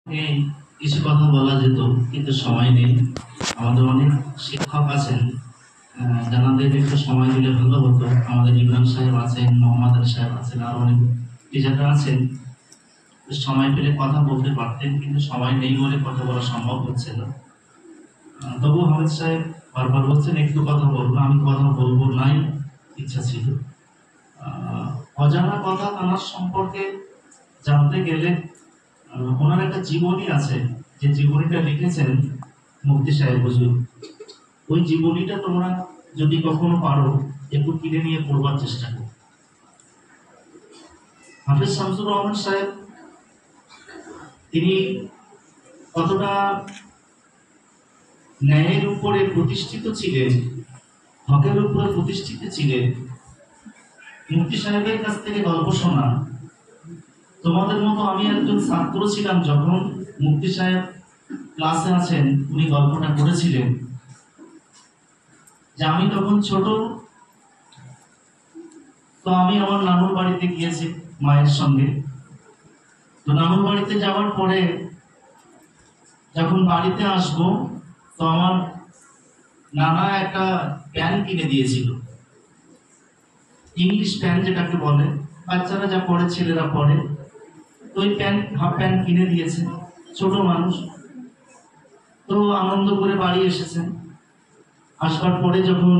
এই কিছু কথা বলা যেত কিন্তু সময় নেই। আমাদের অনেক শিক্ষক আছেন, জানাদের একটু সময় দিলে ভালো হতো। আমাদের ইমরান সাহেব আছেন, মোহাম্মদ আলী সাহেব আছেন, আর অনেক টিচাররা আছেন। সময় পেলে কথা বলতে পারতেন, কিন্তু সময় নেই বলে কথা বলা সম্ভব হচ্ছে না। তবু হামিদ সাহেব বারবার বলছেন একটু কথা বলবো, আমি কথা বলবো নাই, ইচ্ছা ছিল। অজানা কথা তার সম্পর্কে জানতে গেলে ওনার একটা জীবনী আছে, যে জীবনীটা লিখেছেন মুফতি সাহেব হুজুর। ওই জীবনীটা তোমরা যদি কখনো পারো একটু কিনে নিয়ে পড়বার চেষ্টা করো। হাফেজ শামসুর রহমান সাহেব তিনি কতটা ন্যায়ের উপরে প্রতিষ্ঠিত ছিলেন, হকের উপরে প্রতিষ্ঠিত ছিলেন। মুফতি সাহেবের কাছ থেকে গল্প শোনা, তোমাদের মতো আমি একজন ছাত্র ছিলাম যখন মুফতি সাহেব ক্লাসে আছেন, উনি গল্পটা করেছিলেন যে আমি তখন ছোট, তো আমি আমার নানুর বাড়িতে গিয়েছি মায়ের সঙ্গে। তো নানুর বাড়িতে যাওয়ার পরে যখন বাড়িতে আসবো, তো আমার নানা একটা প্যান কিনে দিয়েছিল, ইংলিশ প্যান যেটাকে বলে, বাচ্চারা যা পড়ে ছেলেরা পড়ে। তো ওই প্যান্ট, হাফ প্যান্ট কিনে দিয়েছে, ছোট মানুষ। তো আনন্দ করে বাড়ি এসেছেন। আসবার পরে যখন